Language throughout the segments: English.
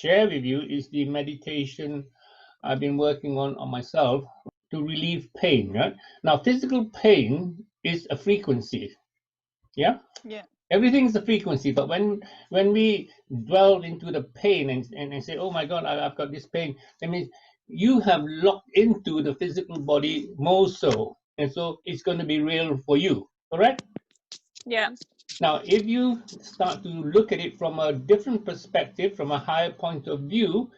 share with you is the meditation I've been working on myself to relieve pain. Right? Now, physical pain is a frequency. Yeah. Everything is a frequency, but when we dwell into the pain and say, oh my God, I've got this pain, that means you have locked into the physical body more so, and so it's going to be real for you, correct? Yeah. Now, if you start to look at it from a different perspective, from a higher point of view,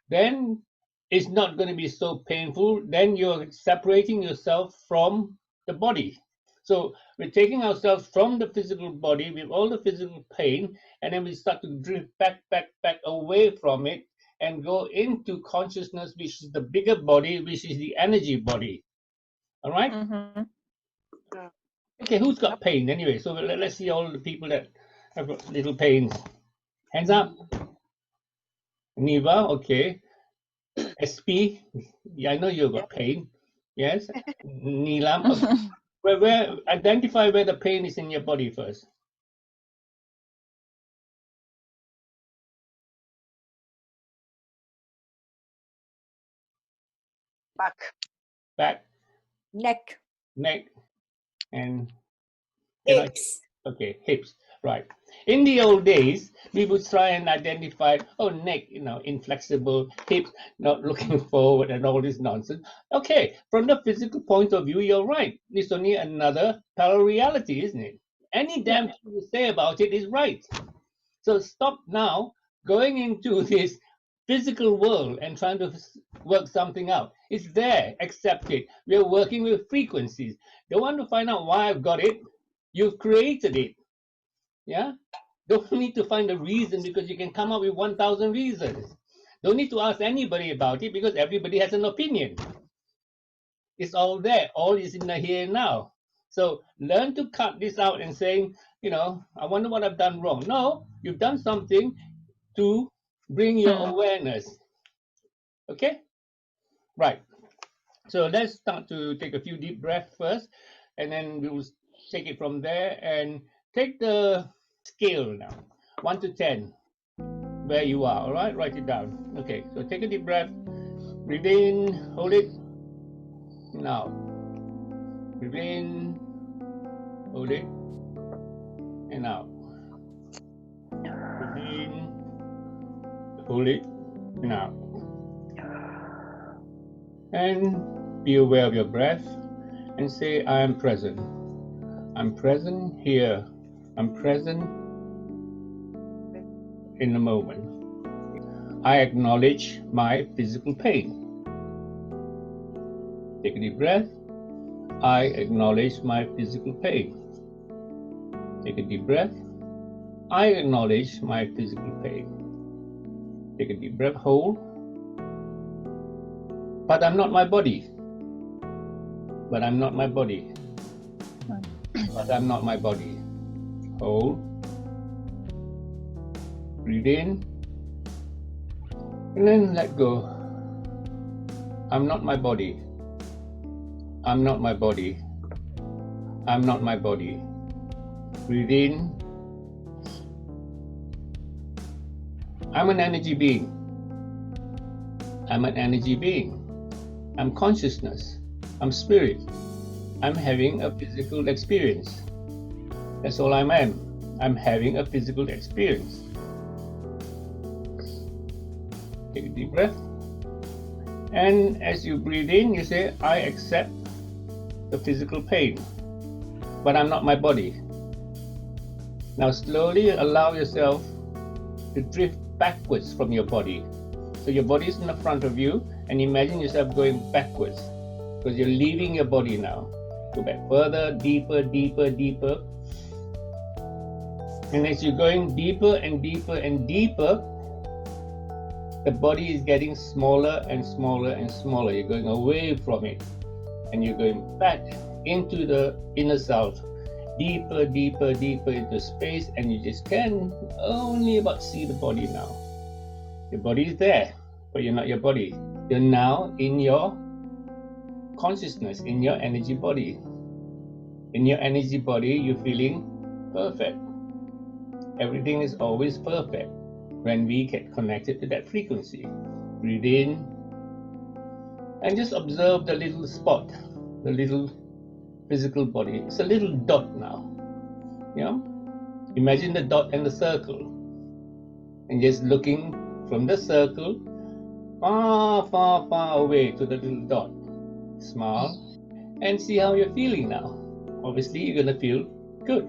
then it's not going to be so painful. Then you're separating yourself from the body. So we're taking ourselves from the physical body with all the physical pain, and then we start to drift back away from it and go into consciousness, which is the bigger body, which is the energy body. All right? Mm-hmm. Okay, who's got pain anyway? So let's see all the people that have got little pains. Hands up. Niva, okay. SP, yeah, I know you've got pain. Yes. Neelam, okay. Where identify where the pain is in your body first. Back. Neck. And Hips. Okay, hips. Right. In the old days, we would try and identify, neck, inflexible, hips, not looking forward, and all this nonsense. Okay, from the physical point of view, you're right. It's only another parallel reality, isn't it? Any damn thing you say about it is right. So stop now going into this physical world and trying to work something out. It's there, accept it. We're working with frequencies. Don't want to find out why I've got it. You've created it. Yeah? Don't need to find a reason, because you can come up with 1,000 reasons. Don't need to ask anybody about it, because everybody has an opinion. It's all there. All is in the here and now. So learn to cut this out and saying, I wonder what I've done wrong. No, you've done something to bring your awareness. Okay? Right. So let's start to take a few deep breaths first, and then we'll take it from there and take the scale now, 1 to 10, where you are. All right, write it down. Okay, so take a deep breath, breathe in, hold it. Now, breathe in, hold it, and out. Breathe in, hold it, and out. And be aware of your breath and say, I am present. I'm present here. I'm present in the moment. I acknowledge my physical pain. Take a deep breath. I acknowledge my physical pain. Take a deep breath. I acknowledge my physical pain. Take a deep breath. Hold. But I'm not my body. But I'm not my body. But I'm not my body. Hold. Breathe in. And then let go. I'm not my body. I'm not my body. I'm not my body. Breathe in. I'm an energy being. I'm an energy being. I'm consciousness. I'm spirit. I'm having a physical experience. That's all I am. I'm having a physical experience. Take a deep breath. And as you breathe in, you say, I accept the physical pain, but I'm not my body. Now slowly allow yourself to drift backwards from your body. So your body is in the front of you, and imagine yourself going backwards, because you're leaving your body now. Go back further, deeper, deeper, deeper. And as you're going deeper and deeper and deeper, the body is getting smaller and smaller and smaller. You're going away from it, and you're going back into the inner self, deeper, deeper, deeper into space, and you just can only about see the body now. Your body is there, but you're not your body. You're now in your consciousness, in your energy body. In your energy body, you're feeling perfect. Everything is always perfect. when we get connected to that frequency. Breathe in and just observe the little spot, the little physical body. It's a little dot now. Yeah? Imagine the dot and the circle. And just looking from the circle far, far, far away to the little dot. Smile and see how you're feeling now. Obviously, you're going to feel good.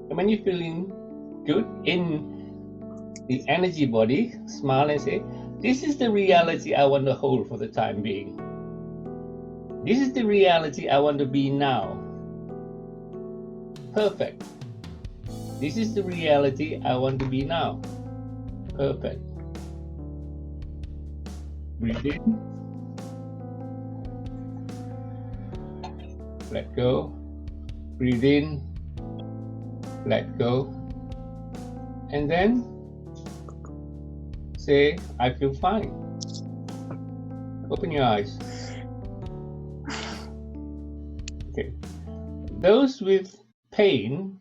And when you're feeling good in the energy body, smile and say, this is the reality I want to hold for the time being. This is the reality I want to be now. Perfect. This is the reality I want to be now. Perfect. Breathe in. Let go. Breathe in. Let go. And then say, I feel fine. Open your eyes. Okay. Those with pain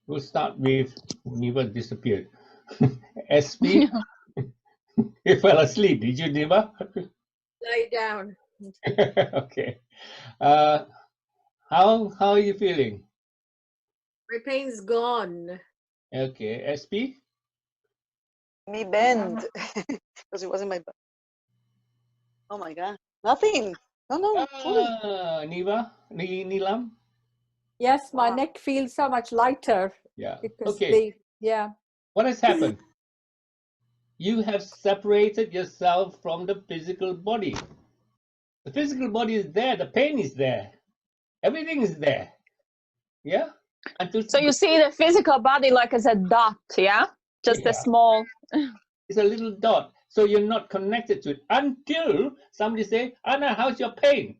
will start with, Neva disappeared. SP, you fell asleep. Did you, Neva? Lie down. Okay. How are you feeling? My pain's gone. Okay. SP? Me bend because it wasn't my butt. Oh my God, nothing. No, fully. Neva? Nilam? Yes, my neck feels so much lighter. Yeah. Because Okay. yeah. What has happened? You have separated yourself from the physical body. The physical body is there. The pain is there. Everything is there. Yeah? So you see the physical body like as a dot, yeah? Just a small... It's a little dot. So you're not connected to it until somebody say, Anna, how's your pain?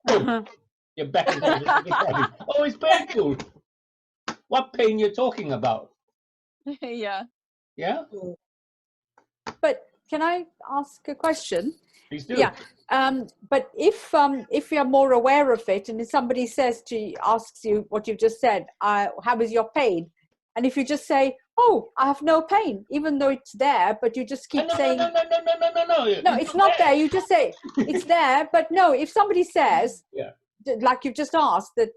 Boom. You're back into the physical body. Oh, it's painful. What pain you're talking about? Yeah. Yeah? But can I ask a question? Please do. Yeah. But if you're more aware of it, and if somebody asks you what you've just said, how is your pain? And if you just say, oh, I have no pain, even though it's there, but you just keep saying, no, it's not there. You just say it's there, but no. If somebody says, like you've just asked, that,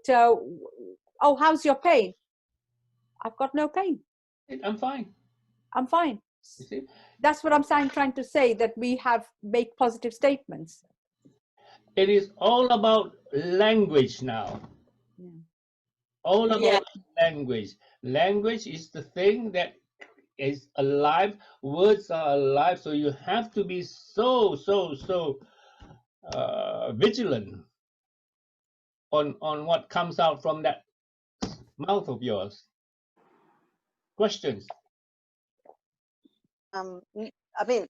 oh, how's your pain? I've got no pain. I'm fine. I'm fine. You see? That's what I'm trying to say, that we make positive statements. It is all about language now. Yeah. All about language. Language is the thing that is alive. Words are alive. So you have to be so vigilant on what comes out from that mouth of yours. Questions? I mean,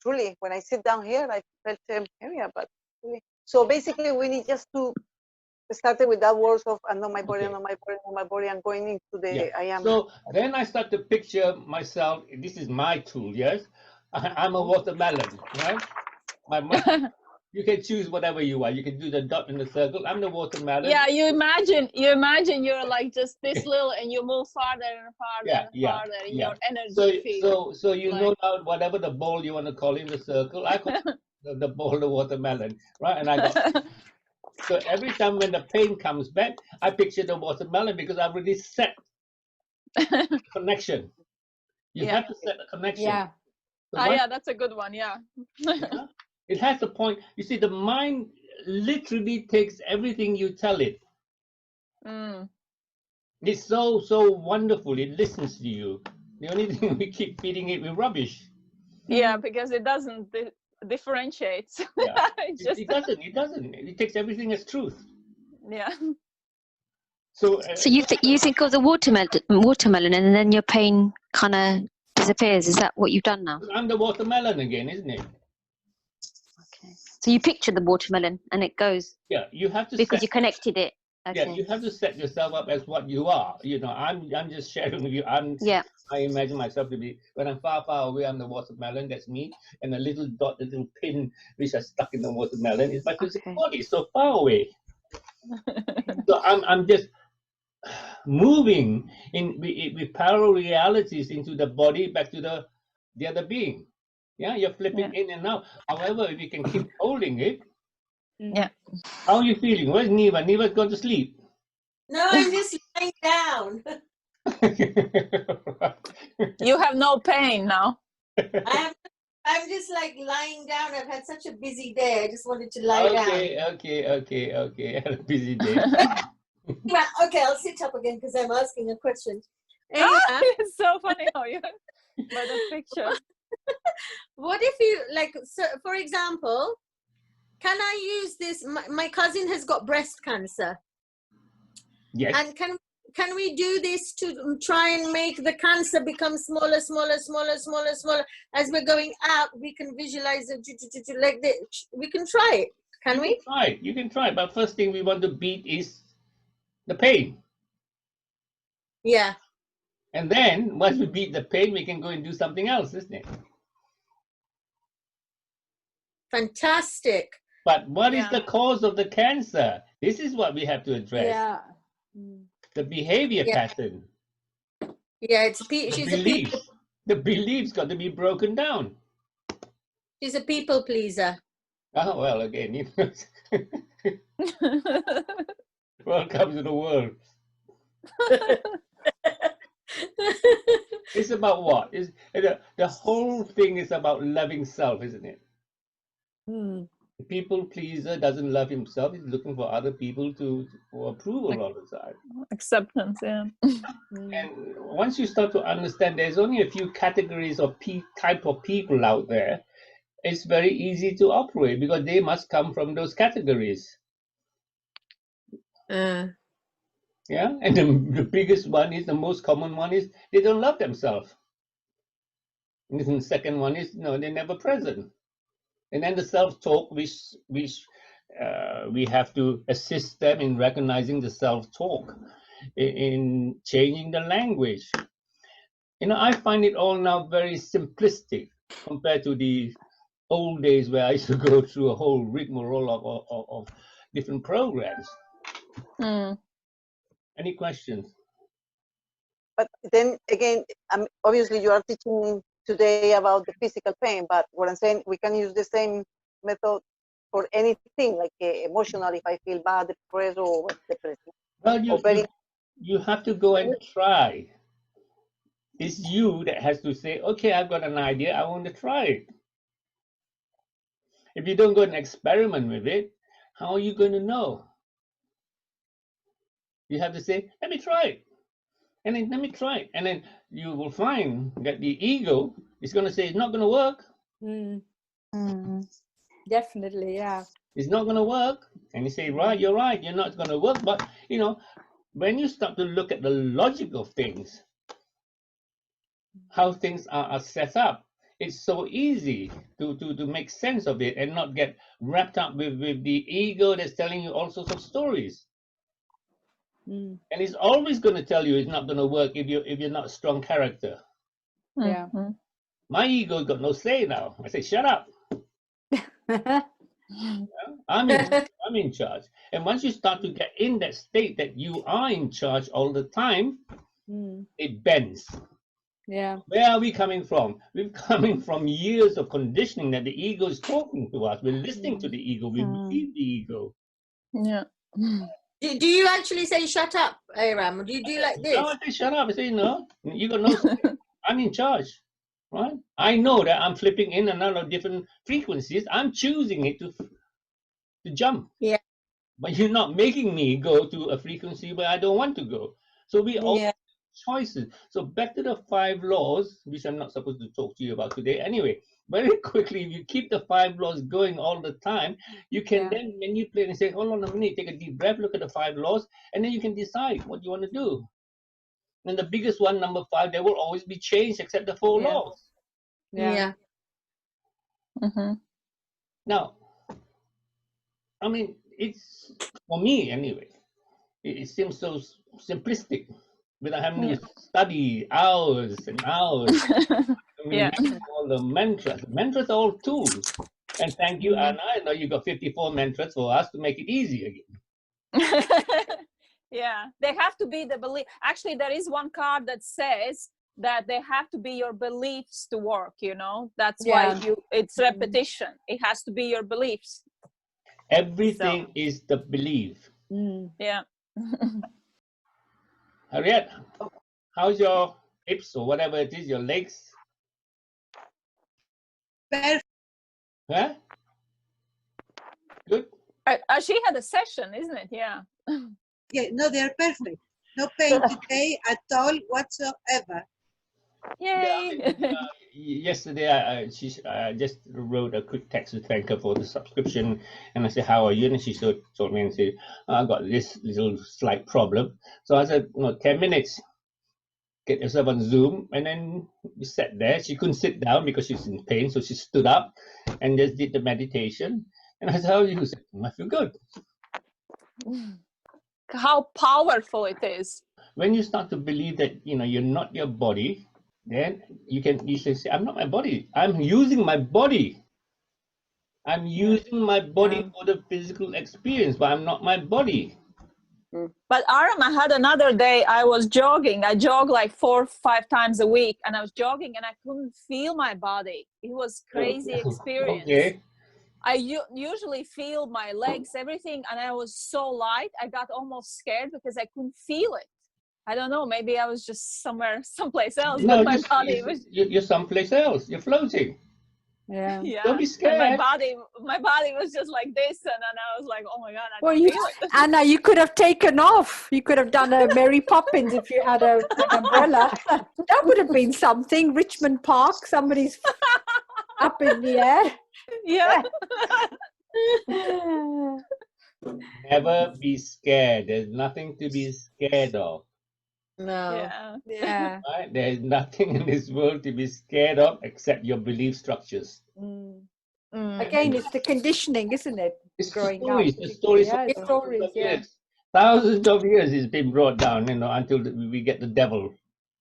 truly, when I sit down here, I felt area, but really. So basically, we need just to start with that words of I know my body, I know my body, I know my body, and going into the I am. So then I start to picture myself. This is my tool, yes. I'm a watermelon, right? You can choose whatever you want. You can do the dot in the circle. I'm the watermelon. Yeah, you imagine you're like just this little, and you move farther and farther and farther in your energy field. So you know now whatever the ball you want to call in the circle. I call the ball the watermelon, right? And I got so every time when the pain comes back, I picture the watermelon because I've already set connection. You have to set a connection. Yeah. So yeah, that's a good one. Yeah. It has a point. You see, the mind literally takes everything you tell it. It's so wonderful. It listens to you. The only thing we keep feeding it with rubbish. Yeah, because it doesn't differentiate. Yeah. It doesn't. It takes everything as truth. Yeah. So you think of the watermelon, and then your pain kind of disappears. Is that what you've done now? I'm the watermelon again, isn't it? Okay. So you picture the watermelon, and it goes. Yeah, you have to because you connected it. Okay. Yeah, you have to set yourself up as what you are. You know, I'm just sharing with you. I imagine myself to be, when I'm far away, I'm the watermelon. That's me, and the little dot, the little pin which is stuck in the watermelon is my physical body. So far away. So I'm just moving in with parallel realities into the body back to the other being. Yeah, you're flipping in and out. However, if you can keep holding it. Yeah. How are you feeling? Where's Neva? Neva's gone to sleep. No, I'm just lying down. You have no pain now. I'm just like lying down. I've had such a busy day. I just wanted to lie down. Okay. I had a busy day. Okay, I'll sit up again because I'm asking a question. It's so funny how you by the picture. What if you like? So, for example, can I use this? My cousin has got breast cancer. Yes. And can we do this to try and make the cancer become smaller? As we're going out, we can visualize it like this. We can try it. Can we? You can try. But first thing we want to beat is the pain. Yeah. And then once we beat the pain, we can go and do something else, isn't it? Fantastic. But what is the cause of the cancer? This is what we have to address. Yeah. The behavior pattern. Yeah, she's a people. The beliefs got to be broken down. She's a people pleaser. Oh, well, again, you know. Welcome to the world. It's about what? The whole thing is about loving self, isn't it? The people pleaser doesn't love himself. He's looking for other people for approval all the time. Acceptance, yeah. And once you start to understand there's only a few categories of type of people out there, it's very easy to operate because they must come from those categories. Yeah, and the biggest one is, the most common one is, they don't love themselves. And the second one is, no, they're never present. And then the self-talk, which we have to assist them in recognizing the self-talk, in changing the language. You know, I find it all now very simplistic compared to the old days where I used to go through a whole rigmarole of different programs. Any questions? But then again, obviously you are teaching today about the physical pain, but what I'm saying, we can use the same method for anything, like emotional, if I feel bad, depressed, or depressed. Well, you have to go and try. It's you that has to say, okay, I've got an idea, I want to try it. If you don't go and experiment with it, how are you going to know? You have to say, let me try it. And then let me try it. And then you will find that the ego is going to say, it's not going to work. Definitely, yeah. It's not going to work. And you say, right, you're right, you're not going to work. But, you know, when you start to look at the logic of things, how things are set up, it's so easy to make sense of it and not get wrapped up with the ego that's telling you all sorts of stories. And it's always going to tell you it's not going to work if you're not a strong character. Yeah. My ego got no say now. I say, shut up. I'm in charge. And once you start to get in that state that you are in charge all the time, it bends. Yeah. Where are we coming from? We're coming from years of conditioning that the ego is talking to us. We're listening to the ego. We believe the ego. Yeah. Do you actually say shut up, Arram? Do you do like this? No, I say shut up. I say no. You got no say. I'm in charge. Right? I know that I'm flipping in and out of different frequencies. I'm choosing it to jump. Yeah. But you're not making me go to a frequency where I don't want to go. So we all have choices. So back to the 5 laws, which I'm not supposed to talk to you about today. Anyway, very quickly, if you keep the 5 laws going all the time, you can then manipulate and say, hold on a minute, take a deep breath, look at the 5 laws, and then you can decide what you want to do. And the biggest one, number 5, there will always be change except the 4 laws. Yeah. Now, I mean, it's, for me anyway, it seems so simplistic without having to study hours and hours. All the mantras. Mantras are all tools. And thank you, Anna. I know you got 54 mantras for us to make it easy again. Yeah, they have to be the belief. Actually, there is one card that says that they have to be your beliefs to work, you know. That's why it's repetition. It has to be your beliefs. Everything is the belief. Yeah. Harriet, how's your hips or whatever it is, your legs? Perfect. Huh? Good. She had a session, isn't it? Yeah. Yeah, no, they're perfect. No pain today at all whatsoever. Yay. Yeah, I mean, yesterday, she just wrote a quick text to thank her for the subscription, and I said, "How are you?" And she told me and said, "I got this little slight problem." So I said, 10 minutes, get yourself on Zoom, and then we sat there. She couldn't sit down because she's in pain, so she stood up and just did the meditation. And I said, "How are you?" She said, "I feel good." How powerful it is. When you start to believe that you're not your body, then you can easily say, "I'm not my body. I'm using my body. I'm using my body for the physical experience, but I'm not my body." But Arram, I had another day, I was jogging. I jog like 4 or 5 times a week, and I was jogging and I couldn't feel my body. It was crazy experience. Okay. I usually feel my legs, everything, and I was so light, I got almost scared because I couldn't feel it. I don't know, maybe I was just someplace else, No, but my body was... You're someplace else. You're floating. Yeah. Don't be scared. And my body was just like this, and then I was like, oh my God, I don't feel it. Anna, you could have taken off. You could have done a Mary Poppins if you had an umbrella. That would have been something. Richmond Park, somebody's up in the air. Yeah. Never be scared. There's nothing to be scared of. No. Yeah. Right? There's nothing in this world to be scared of except your belief structures. Again, it's the conditioning, isn't it? It's growing stories. up. The stories. Yeah, it's stories. Yeah. Thousands of years it's been brought down, until we get the devil.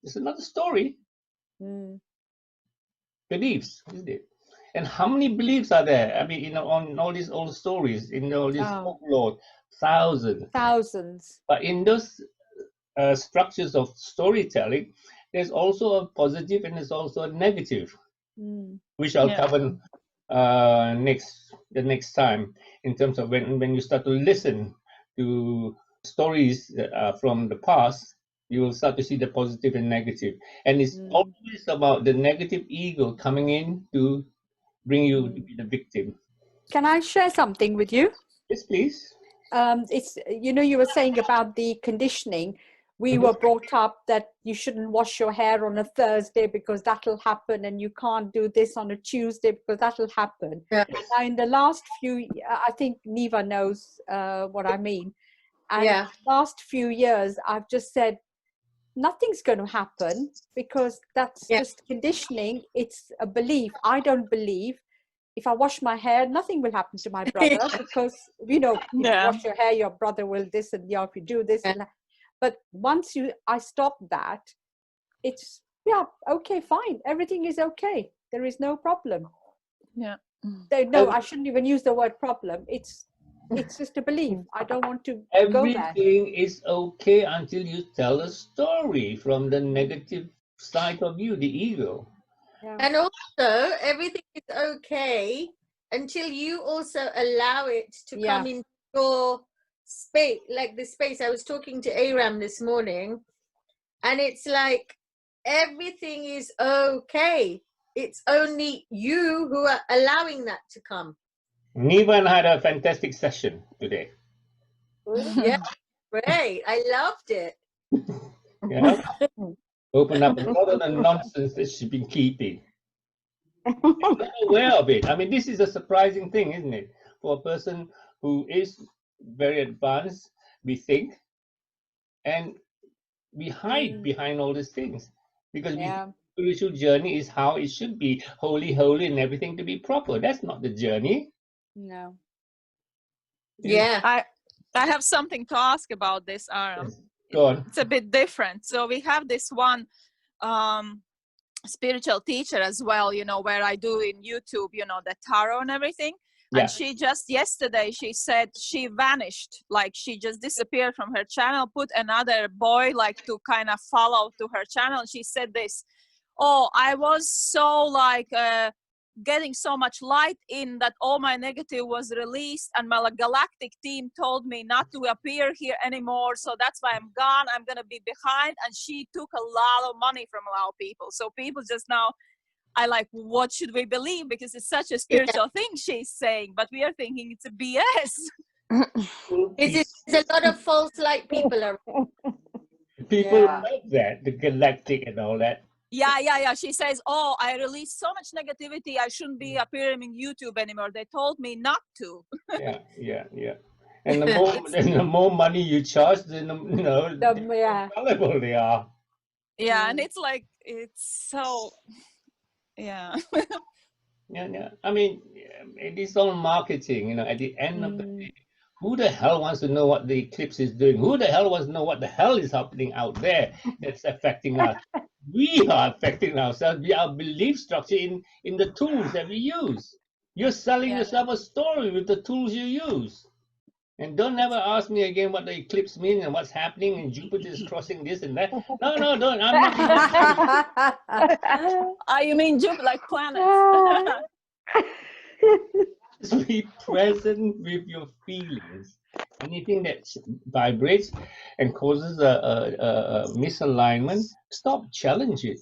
It's another story. Beliefs, isn't it? And how many beliefs are there? I mean, on all these old stories, in all this folklore, thousands. But in those structures of storytelling, there's also a positive and there's also a negative, which I'll cover the next time, in terms of when you start to listen to stories from the past, you will start to see the positive and negative. And it's always about the negative ego coming in to bring you to be the victim. Can I share something with you? Yes, please. It's, you were saying about the conditioning. We were brought up that you shouldn't wash your hair on a Thursday because that'll happen, and you can't do this on a Tuesday because that'll happen. Yes. Now, in the last few, I think Neva knows what I mean. And in the last few years, I've just said, nothing's going to happen because that's just conditioning. It's a belief. I don't believe if I wash my hair, nothing will happen to my brother because, if you wash your hair, your brother will this, and if you do this and that. But once I stop that, it's, okay, fine. Everything is okay. There is no problem. Yeah. No, I shouldn't even use the word problem. It's just a belief. I don't want to go there. Everything is okay until you tell a story from the negative side of you, the ego. Yeah. And also, everything is okay until you also allow it to come into your space, like the space. I was talking to Arram this morning, and it's like everything is okay. It's only you who are allowing that to come. Neva and I had a fantastic session today. Yeah, great. I loved it. Yeah. Open up a lot of the nonsense that she's been keeping. I'm not aware of it. I mean, this is a surprising thing, isn't it? For a person who is very advanced, we think, and we hide behind all these things because spiritual journey is how it should be, holy, and everything to be proper. That's not the journey. No. Yeah. I have something to ask about this, Arram. Go on. It's a bit different. So we have this one spiritual teacher as well, where I do in YouTube, the tarot and everything. Yeah. And she just yesterday, she said she vanished, like she just disappeared from her channel, put another boy like to kind of follow to her channel. She said this, oh, I was so like getting so much light in that all my negative was released, and my galactic team told me not to appear here anymore, so that's why I'm gone, I'm gonna be behind. And she took a lot of money from a lot of people, so people just now, I like, what should we believe? Because it's such a spiritual thing she's saying, but we are thinking it's a BS. There's a lot of false light people around. People Yeah. love that, the galactic and all that. Yeah. She says, oh, I released so much negativity, I shouldn't be appearing in YouTube anymore. They told me not to. Yeah. And the more money you charge, then the more valuable they are. Yeah, and it's like, it's so, yeah. Yeah. I mean, it is all marketing. At the end of the day, who the hell wants to know what the eclipse is doing? Who the hell wants to know what the hell is happening out there that's affecting us? We are affecting ourselves. Our belief structure in the tools that we use. You're selling yourself a story with the tools you use. And don't ever ask me again what the eclipse means and what's happening and Jupiter is crossing this and that. No, don't. I'm not. You mean Jupiter, like planets? Just be present with your feelings. Anything that vibrates and causes a misalignment, stop, challenge it.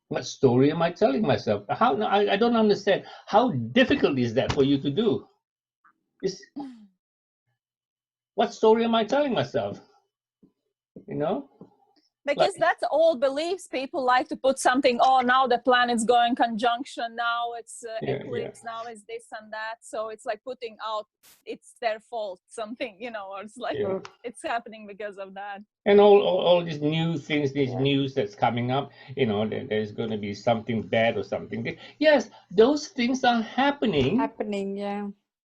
What story am I telling myself? I don't understand. How difficult is that for you to do? What story am I telling myself? Because that's old beliefs. People like to put something, oh, now the planet's going conjunction, now it's eclipse, now it's this and that. So it's like putting out, it's their fault, something, or it's like, it's happening because of that. And all these new things, these news that's coming up, that there's going to be something bad or something. Yes, those things are happening.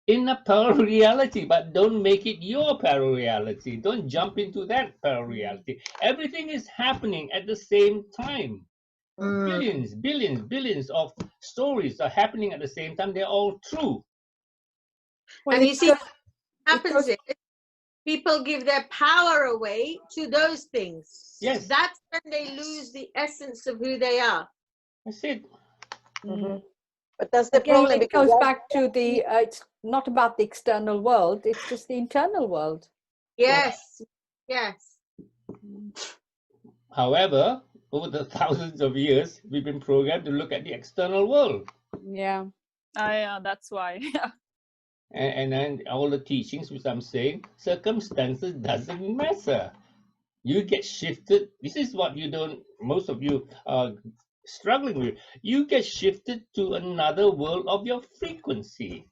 In a parallel reality, but don't make it your parallel reality. Don't jump into that parallel reality. Everything is happening at the same time. Billions of stories are happening at the same time. They're all true. And you see what happens is people give their power away to those things. Yes. That's when they lose the essence of who they are. That's it. But that's the problem. It goes back to the, it's not about the external world, it's just the internal world. Yes. However, over the thousands of years, we've been programmed to look at the external world. Yeah. Yeah, that's why. And then all the teachings, which I'm saying, circumstances doesn't matter. You get shifted. This is what most of you are struggling with. You get shifted to another world of your frequency.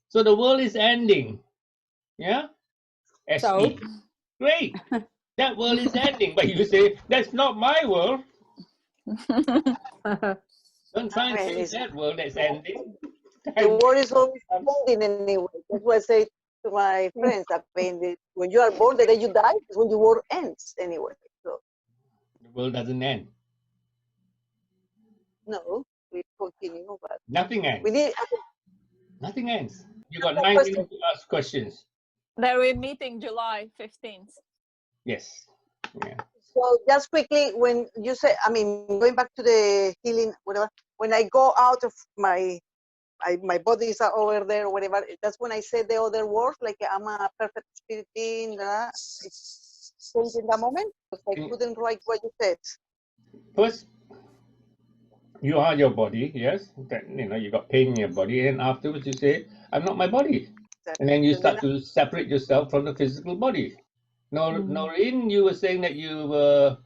So the world is ending. Yeah? So? Great. That world is ending. But you say, that's not my world. Don't try and change that world that's ending. The world is always ending anyway. That's what I say to my friends. I mean, when you are born, the day you die is when the world ends anyway. So the world doesn't end. No, we continue. But nothing ends. Nothing ends. You got 9 minutes to ask questions. We're meeting July 15th. Yes. Yeah. So just quickly, when you say, going back to the healing, whatever, when I go out of my body is over there or whatever, that's when I say the other words, like I'm a perfect spirit being, it's changed in that moment, because I couldn't write what you said. First, you are your body, yes, that, you got pain in your body, and afterwards you say, I'm not my body. And then you start to separate yourself from the physical body. Noreen, you were saying that you were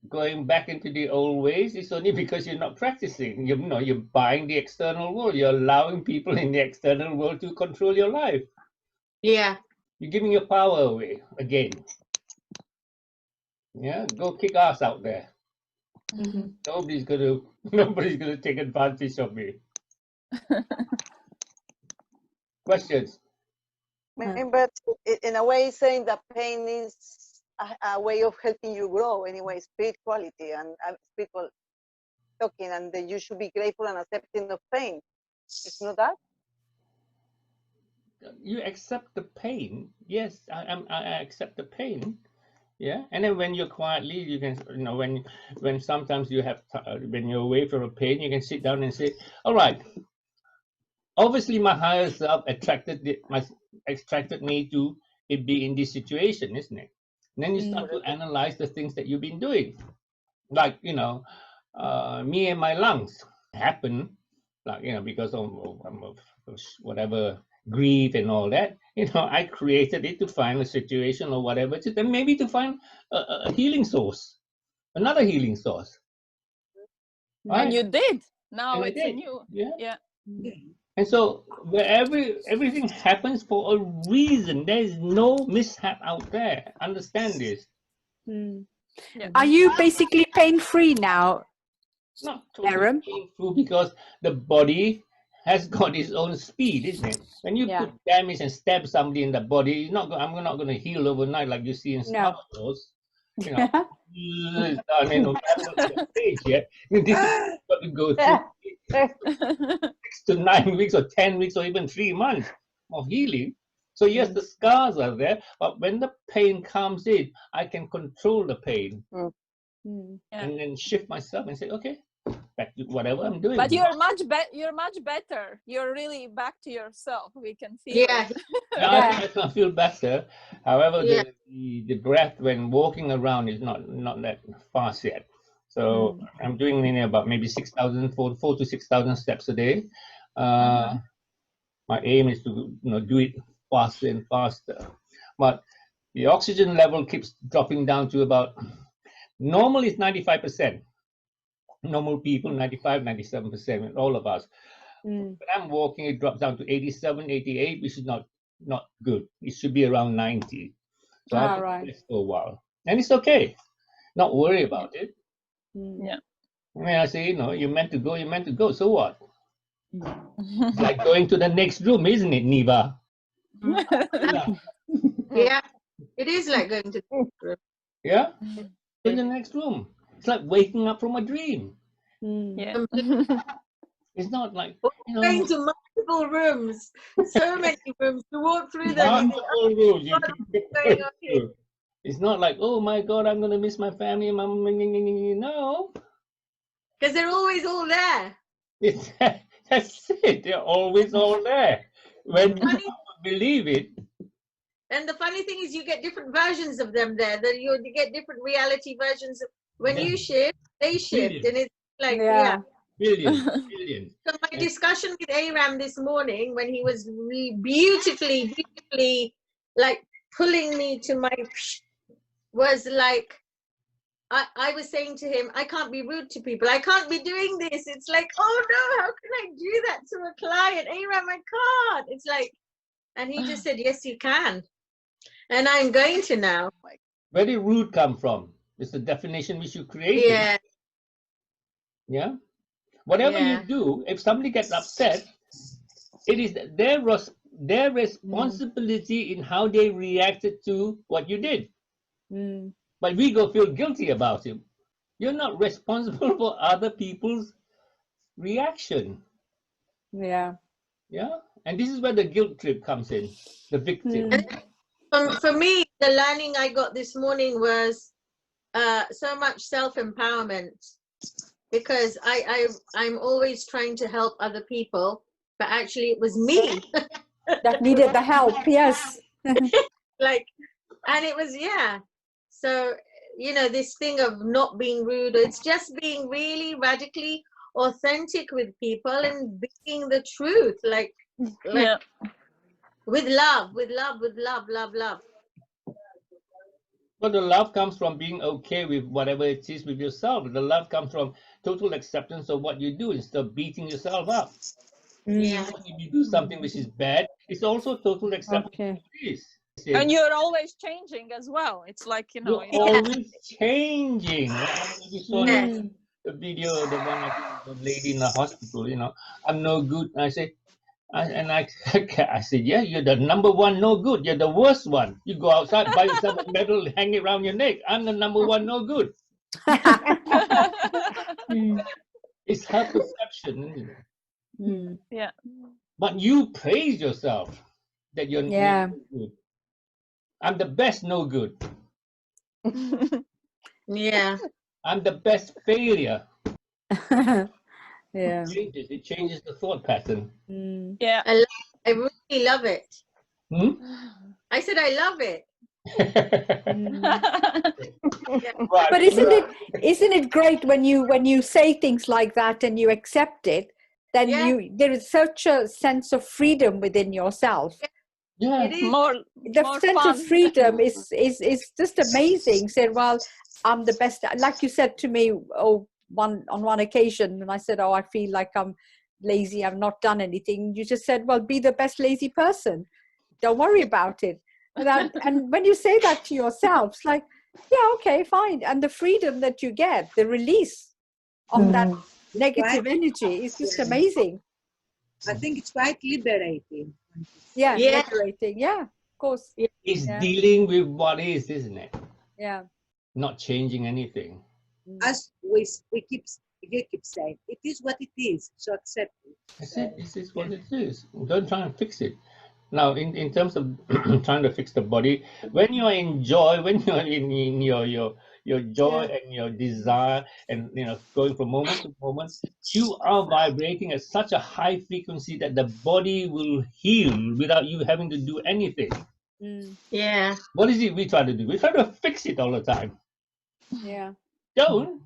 going back into the old ways. It's only because you're not practicing. You're buying the external world. You're allowing people in the external world to control your life. Yeah. You're giving your power away again. Yeah, go kick ass out there. Nobody's gonna take advantage of me. Questions? But in a way, saying that pain is a way of helping you grow anyway, spirituality and spiritual talking, and that you should be grateful and accepting of pain. It's not that. You accept the pain. Yes, I accept the pain. Yeah, and then when you're quietly, you can, you know, when sometimes you have when you're away from a pain, you can sit down and say, all right, obviously my higher self attracted me to it be in this situation, isn't it? And then you start to analyze the things that you've been doing, like, you know, me and my lungs happen, like, you know, because of whatever grief and all that, you know, I created it to find a situation or whatever, then maybe to find a healing source, another healing source. Right? And you did. Now And it's a new. yeah. And so everything happens for a reason. There is no mishap out there. Understand this. Are you basically pain-free now, Not totally Arram? painful, because the body has got its own speed, isn't it? When you put damage and stab somebody in the body, I'm not going to heal overnight like you see in Star Wars. You know, I mean, no matter the stage yet, this is what you go through 6 to 9 weeks or 10 weeks or even 3 months of healing. So yes, the scars are there, but when the pain comes in, I can control the pain and then shift myself and say, okay, back to whatever I'm doing. But you're much better. You're really back to yourself. We can feel it. I can feel better. However, the breath when walking around is not that fast yet. So I'm doing about maybe 4 to 6,000 steps a day. My aim is to do it faster and faster. But the oxygen level keeps dropping down to about, normal is 95%. Normal people, 95, 97%, all of us. When I'm walking, it drops down to 87, 88, which is not good. It should be around 90. So I have to rest for a while. And it's okay. Not worry about it. Yeah. I mean, I say, you're meant to go, so what? It's like going to the next room, isn't it, Niva? Yeah, it is like going to the next room. Yeah? In the next room. It's like waking up from a dream. Yeah. It's not like going to multiple rooms, so many rooms to walk through them. Multiple rooms. It's not like, oh my God, I'm gonna miss my family. No, because they're always all there. That's it. They're always all there. When you believe it. And the funny thing is, you get different versions of them there. That you get different reality versions. When you shift, they shift, and it's like Billions. So my discussion with Arram this morning, when he was beautifully like pulling me to my, was like, I was saying to him, I can't be rude to people. I can't be doing this. It's like, oh no, how can I do that to a client? Arram, I can't. It's like, and he just said, yes, you can. And I'm going to now. Where did rude come from? It's the definition which you created. Yeah. Yeah. Whatever you do, if somebody gets upset, it is their responsibility in how they reacted to what you did. But we feel guilty about it. You're not responsible for other people's reaction. Yeah. Yeah. And this is where the guilt trip comes in, the victim. For me, the learning I got this morning was so much self-empowerment, because I'm always trying to help other people, but actually it was me that needed the help. Yes. Like, and it was, so this thing of not being rude, it's just being really radically authentic with people and being the truth, like with love. But the love comes from being okay with whatever it is with yourself. The love comes from total acceptance of what you do instead of beating yourself up. If you do something which is bad, it's also total acceptance of what it is. And you're always changing as well. It's like, you're always changing. You saw the video, the one of the lady in the hospital, I'm no good. And I say, I said, yeah, you're the number one no good. You're the worst one. You go outside, buy yourself a medal, hang it around your neck. I'm the number one no good. It's her perception, isn't it? Mm. Yeah. But you praise yourself that you're Yeah. no good. I'm the best no good. Yeah. I'm the best failure. Yeah. It changes the thought pattern. Mm. Yeah. I really love it. Hmm? I said I love it. Mm. Right. But isn't it great when you say things like that and you accept it, then Yeah. there is such a sense of freedom within yourself. Yeah. It is. More The sense fun. of freedom is just amazing. Said, well, I'm the best. Like you said to me, on one occasion, and I said, oh, I feel like I'm lazy. I've not done anything. You just said, well, be the best lazy person. Don't worry about it. And when you say that to yourself, it's like, yeah, okay, fine. And the freedom that you get, the release of that negative energy is just amazing. I think it's quite liberating. Yeah, Yeah. liberating. Yeah, of course. It's Yeah. dealing with what is, isn't it? Yeah. Not changing anything. As we keep saying, it is what it is, so accept it. That's it. This is what it is. Don't try and fix it. Now, in terms of trying to fix the body, when you're in joy, when you're in your joy and your desire, and going from moment to moment, you are vibrating at such a high frequency that the body will heal without you having to do anything. Mm. Yeah. What is it we try to do? We try to fix it all the time. Yeah. Don't.